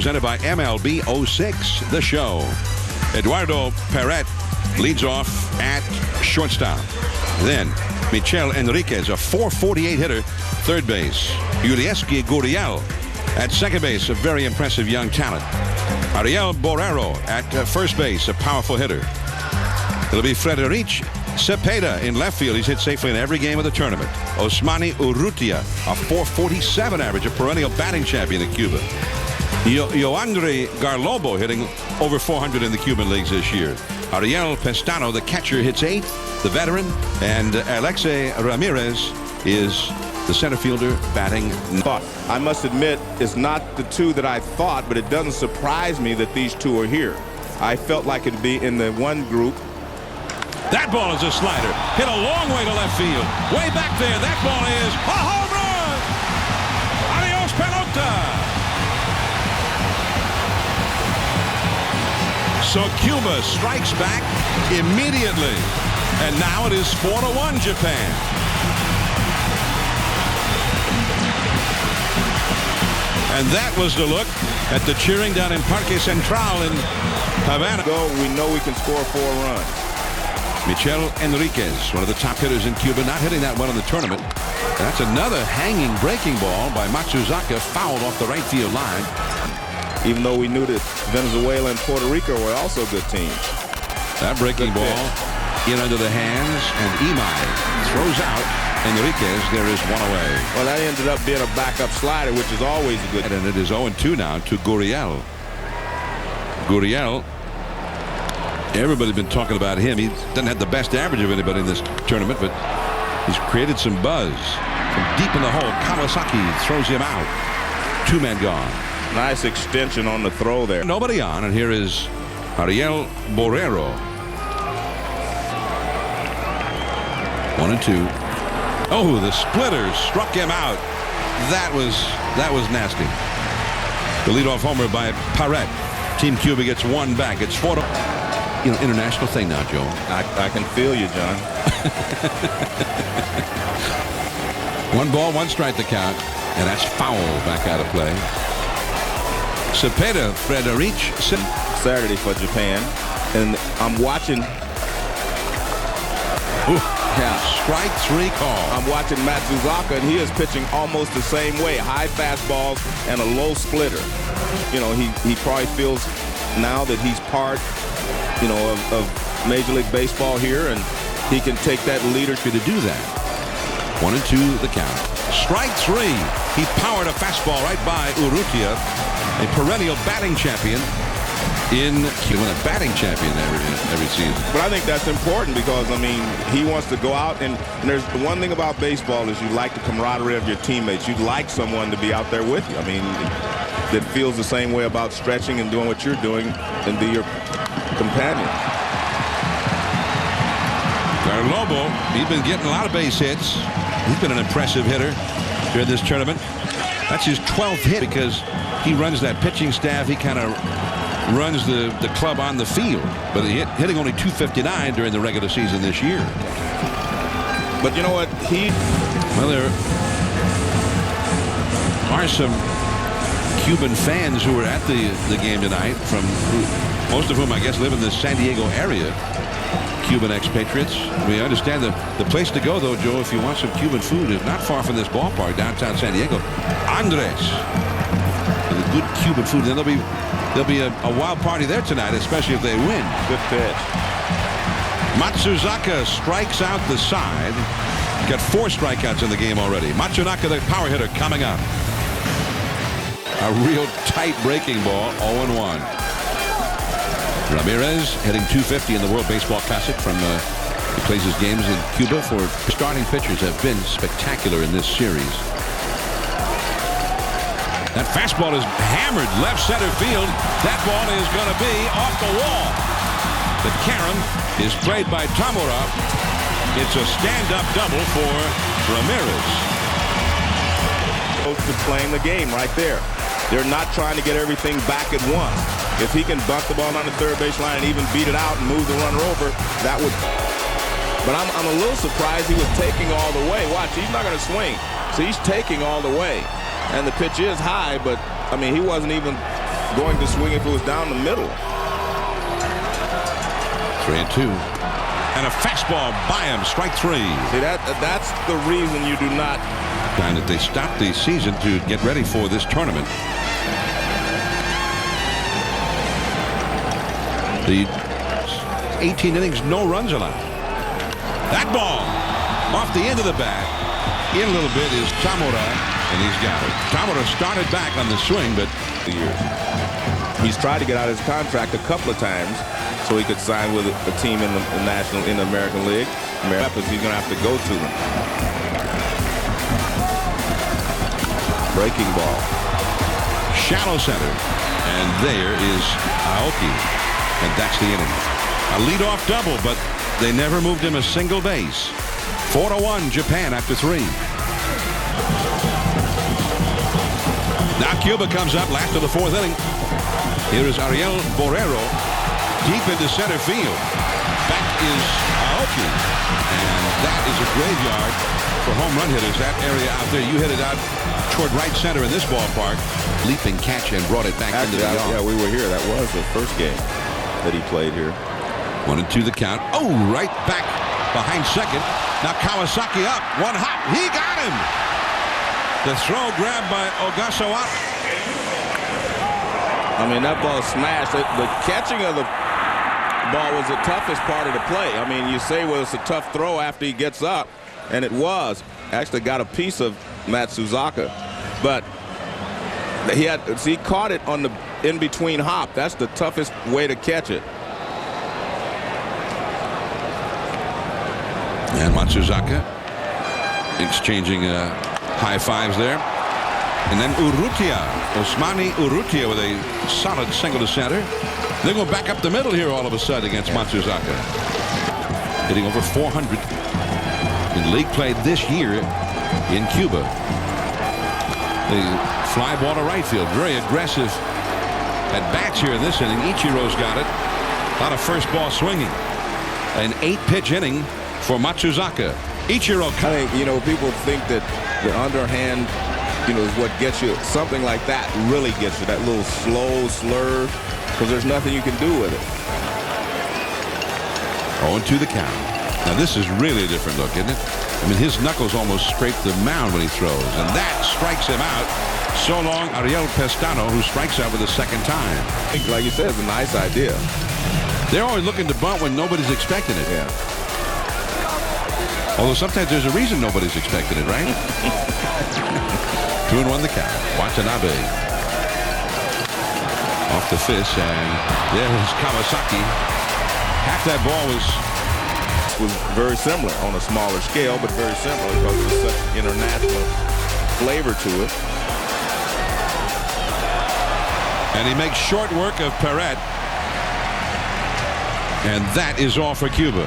presented by MLB06, The Show. Eduardo Perret leads off at shortstop. Then Michel Enriquez, a .448 hitter, third base. Yulieski Gurriel at second base, a very impressive young talent. Ariel Borrero at first base, a powerful hitter. It'll be Frederic Cepeda in left field. He's hit safely in every game of the tournament. Osmani Urrutia, a .447 average, a perennial batting champion in Cuba. Yoandre Garlobo hitting over 400 in the Cuban leagues this year. Ariel Pestano, the catcher, hits eighth, the veteran. And Alexei Ramirez is the center fielder batting. I must admit, it's not the two that I thought, but it doesn't surprise me that these two are here. I felt like it'd be in the one group. That ball is a slider. Hit a long way to left field. Way back there. That ball is a home run. Adios, pelota. So Cuba strikes back immediately. And now it is 4-1 Japan. And that was the look at the cheering down in Parque Central in Havana. We know we can score 4 runs. Michel Enriquez, one of the top hitters in Cuba, not hitting that well in the tournament. And that's another hanging breaking ball by Matsuzaka, fouled off the right field line. Even though we knew that Venezuela and Puerto Rico were also good teams. That breaking ball in under the hands, and Imai throws out Enriquez. There is one away. Well, that ended up being a backup slider, which is always a good. And it is 0-2 now to Gurriel. Gurriel. Everybody's been talking about him. He doesn't have the best average of anybody in this tournament, but he's created some buzz. From deep in the hole, Kawasaki throws him out. 2 men gone. Nice extension on the throw there. Nobody on, and here is Ariel Borrero. 1-2. Oh, the splitter struck him out. That was nasty. The leadoff homer by Perret. Team Cuba gets 1 back. It's 4-0. You know, international thing now, Joe. I can feel you, John. 1 ball, 1 strike to count, and that's foul back out of play. Cepeda, Frederic. Saturday for Japan, and I'm watching. Strike 3 call. I'm watching Matsuzaka, and he is pitching almost the same way. High fastballs and a low splitter. You know, he probably feels now that he's part, you know, of Major League Baseball here, and he can take that leadership to do that. 1-2 the count. Strike 3. He powered a fastball right by Urrutia, a perennial batting champion in Cuba, a batting champion every season. But I think that's important because, I mean, he wants to go out, and there's the one thing about baseball is you like the camaraderie of your teammates. You'd like someone to be out there with you. I mean, that feels the same way about stretching and doing what you're doing and be your companion. Garlobo, he's been getting a lot of base hits. He's been an impressive hitter during this tournament. That's his 12th hit because he runs that pitching staff. He kind of runs the club on the field, but hitting only .259 during the regular season this year. But you know what? Well, there are some Cuban fans who were at the game tonight, most of whom I guess live in the San Diego area. Cuban expatriates. We understand the place to go, though, Joe, if you want some Cuban food, is not far from this ballpark, downtown San Diego. Andres. And the good Cuban food. And then there'll be a wild party there tonight, especially if they win. Good pitch. Matsuzaka strikes out the side. Got 4 strikeouts in the game already. Matsuzaka, the power hitter, coming up. A real tight breaking ball, 0-1. Ramirez hitting .250 in the World Baseball Classic from he plays his games in Cuba. For starting pitchers have been spectacular in this series. That fastball is hammered left center field. That ball is going to be off the wall. The carom is played by Tamura. It's a stand-up double for Ramirez. To playing the game right there. They're not trying to get everything back at once. If he can bunt the ball on the third base line and even beat it out and move the runner over, that would. But I'm a little surprised he was taking all the way. Watch, he's not going to swing. So he's taking all the way. And the pitch is high, but, I mean, he wasn't even going to swing if it was down the middle. 3-2. And a fastball by him, strike 3. See, that's the reason you do not. Time that they stopped the season to get ready for this tournament. The 18 innings, no runs allowed. That ball off the end of the bat. In a little bit is Tamura, and he's got it. Tamura started back on the swing, but he's tried to get out of his contract a couple of times so he could sign with a team in the American League. He's going to have to go to them. Breaking ball. Shallow center. And there is Aqui. And that's the inning. A leadoff double, but they never moved him a single base. 4-1 Japan after 3. Now Cuba comes up last of the 4th inning. Here is Ariel Borrero deep into center field. Back is Aqui. And that is a graveyard for home run hitters. That area out there, you hit it out toward right center in this ballpark. Leaping catch and brought it back into the yard. Yeah, we were here. That was the first game that he played here. 1-2 the count. Oh, right back behind second. Now Kawasaki up. One hop. He got him. The throw grabbed by Ogasawa. I mean, that ball smashed. The catching of the ball was the toughest part of the play. I mean, you say, well, it's a tough throw after he gets up, and it was. Actually got a piece of Matsuzaka, but he caught it on the in-between hop. That's the toughest way to catch it. And Matsuzaka exchanging high fives there. And then Urrutia, Osmani Urrutia with a solid single to center. They're going back up the middle here all of a sudden against Matsuzaka. Hitting over 400 in league play this year in Cuba. The fly ball to right field. Very aggressive at bats here in this inning. Ichiro's got it. A lot of first ball swinging. An 8-pitch inning for Matsuzaka. Ichiro. I think, people think that the underhand, is what gets you. Something like that really gets you. That little slow slur, because there's nothing you can do with it. 0-2 the count. Now this is really a different look, isn't it? I mean, his knuckles almost scrape the mound when he throws, and that strikes him out. So long, Ariel Pestano, who strikes out for the second time. Like you said, it's a nice idea. They're always looking to bunt when nobody's expecting it. Yeah. Although sometimes there's a reason nobody's expecting it, right? 2-1 the count. Watanabe off the fist, and there's Kawasaki. Half that ball was very similar on a smaller scale, but very similar because there's such international flavor to it. And he makes short work of Perret. And that is all for Cuba.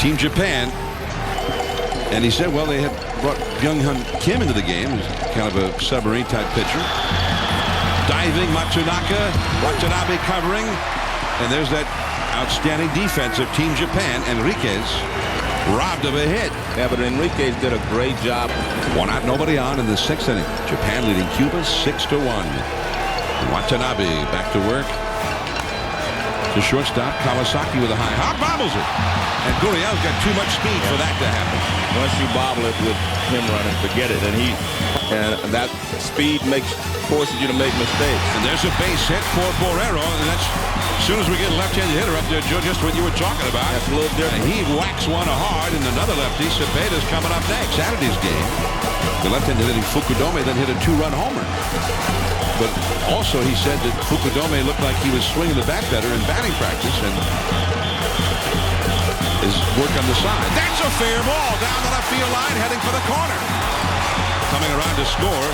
Team Japan. And he said, well, they had brought Byung-Hun Kim into the game, who's kind of a submarine-type pitcher. Diving, Matsunaka, Watanabe covering. And there's that outstanding defense of Team Japan. Enriquez robbed of a hit. Yeah, but Enriquez did a great job. 1 out, nobody on in the 6th inning. Japan leading Cuba 6-1. Watanabe back to work. To shortstop, Kawasaki with a high hop, bobbles it. And Gurriel's got too much speed for that to happen. Once you bobble it with him running, forget it. And that speed forces you to make mistakes. And there's a base hit for Borrero, and that's as soon as we get a left-handed hitter up there, Joe, just what you were talking about. That's a little different. And he whacks one hard, and another lefty, Cepeda's coming up next. Saturday's game. The left-handed hitting Fukudome then hit a 2-run homer. But also he said that Fukudome looked like he was swinging the bat better in batting practice, and his work on the side. That's a fair ball down the left field line, heading for the corner. Coming around to score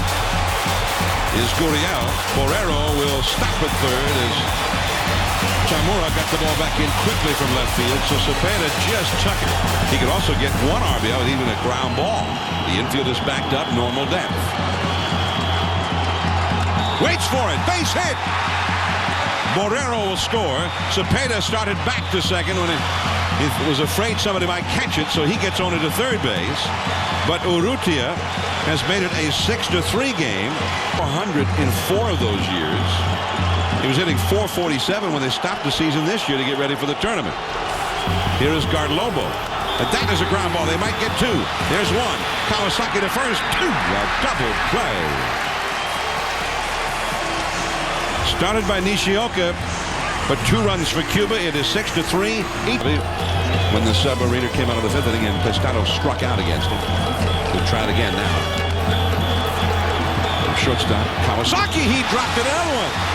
is Gurriel. Borrero will stop at third as Tamura got the ball back in quickly from left field, so Cepeda just took it. He could also get 1 RBI with even a ground ball. The infield is backed up, normal depth. Waits for it, base hit. Borrero will score. Cepeda started back to second when he was afraid somebody might catch it, so he gets on to third base. But Urrutia has made it a 6-3 game. 100 in 4 of those years. He was hitting .447 when they stopped the season this year to get ready for the tournament. Here is Garlobo. And that is a ground ball. They might get two. There's one. Kawasaki to first. Two. A double play. Started by Nishioka, but 2 runs for Cuba. It is 6-3. When the submariner came out of the 5th inning and Pestano struck out against him. We'll try it again now. Shortstop Kawasaki. He dropped another one.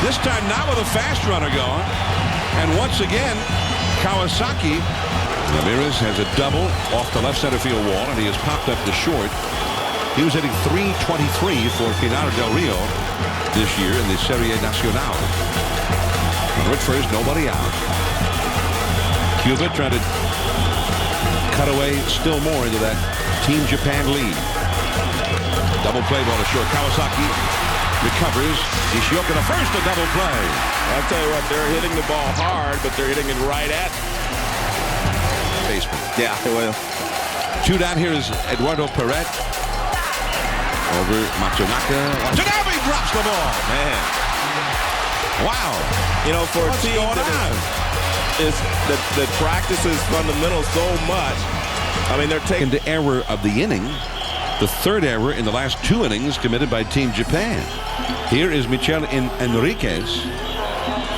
This time not with a fast runner going. And once again, Kawasaki. Ramirez has a double off the left center field wall, and he has popped up to short. He was hitting .323 for Pinar del Rio this year in the Serie Nacional. At first, nobody out. Cuba trying to cut away still more into that Team Japan lead. Double play ball to short. Kawasaki recovers. Nishioka to first, a double play. I'll tell you what, they're hitting the ball hard, but they're hitting it right at basement. Yeah, well. 2 down. Here is Eduardo Perret. Over Matsuzaka. Watanabe drops the ball. Man. Wow. You know, for What's a team that practices fundamentals so much, I mean, they're taking the error of the inning. The 3rd error in the last 2 innings committed by Team Japan. Here is Michel Enriquez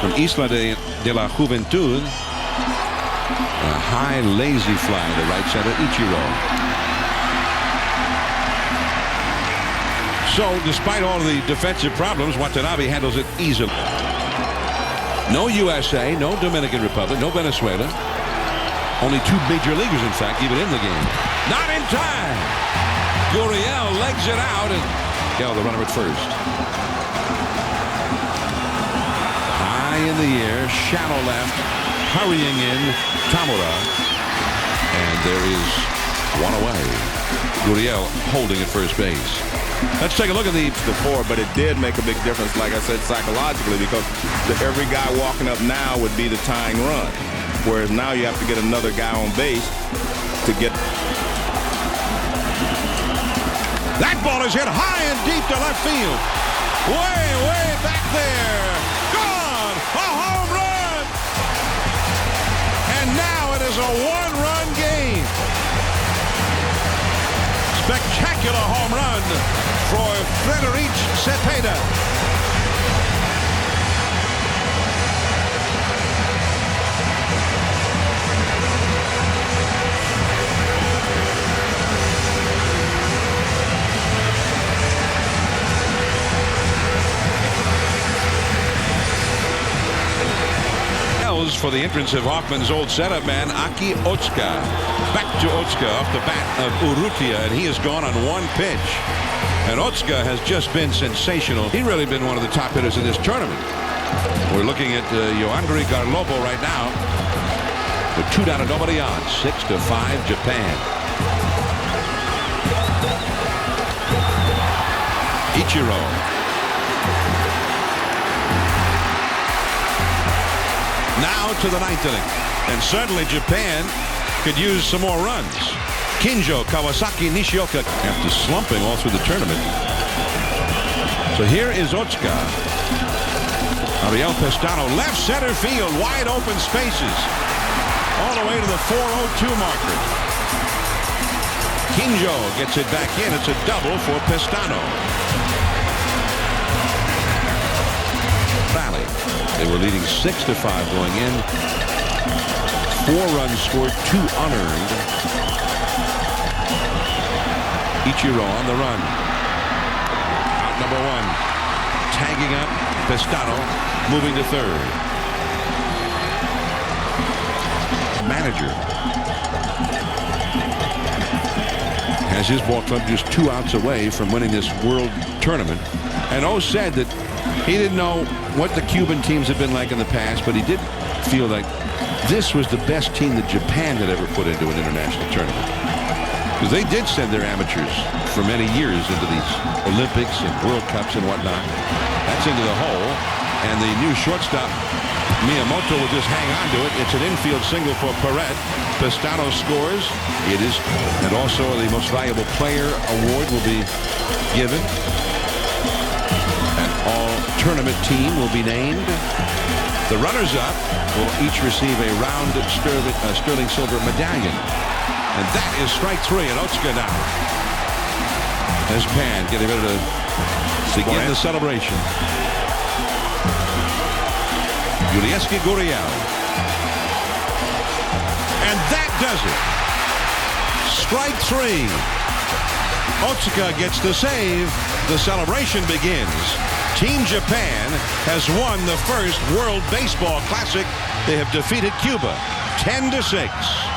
from Isla de la Juventud. A high, lazy fly to right center, Ichiro. So, despite all the defensive problems, Watanabe handles it easily. No USA, no Dominican Republic, no Venezuela. Only 2 major leaguers, in fact, even in the game. Not in time. Gurriel legs it out, and the runner at first. High in the air, shallow left, hurrying in Tamura, and there is 1 away. Gurriel holding at first base. Let's take a look at the 4, but it did make a big difference, like I said, psychologically, because every guy walking up now would be the tying run, whereas now you have to get another guy on base to get. That ball is hit high and deep to left field. Way back there. Gone! A home run! And now it is a 1-run game. Spectacular home run for Frederic Cepeda. For the entrance of Hoffman's old setup man, Aqui Otsuka. Back to Otsuka off the bat of Urrutia, and he has gone on 1 pitch. And Otsuka has just been sensational. He's really been one of the top hitters in this tournament. We're looking at Yoandri Garlobo right now. With 2 down and nobody on. 6-5 Japan. Ichiro. Now to the 9th inning. And certainly Japan could use some more runs. Kinjo, Kawasaki, Nishioka after slumping all through the tournament. So here is Otsuka. Ariel Pestano, left center field, wide open spaces. All the way to the 4:02 marker. Kinjo gets it back in. It's a double for Pestano. Valley. They were leading 6-5 going in. 4 runs scored, 2 unearned. Ichiro on the run. Out number 1. Tagging up Pestano, moving to 3rd. Manager has his ball club just 2 outs away from winning this world tournament. And O said that he didn't know what the Cuban teams had been like in the past, but he did feel like this was the best team that Japan had ever put into an international tournament. Because they did send their amateurs for many years into these Olympics and World Cups and whatnot. That's into the hole. And the new shortstop, Miyamoto, will just hang on to it. It's an infield single for Perret. Pestano scores. It is. And also the most valuable player award will be given. And all-tournament team will be named. The runners-up will each receive a round sterling silver medallion. And that is strike 3, and Otsuka now. As Pan getting ready to begin the celebration. Yulieski Gurriel. And that does it. Strike 3. Otsuka gets the save. The celebration begins. Team Japan has won the first World Baseball Classic. They have defeated Cuba 10-6.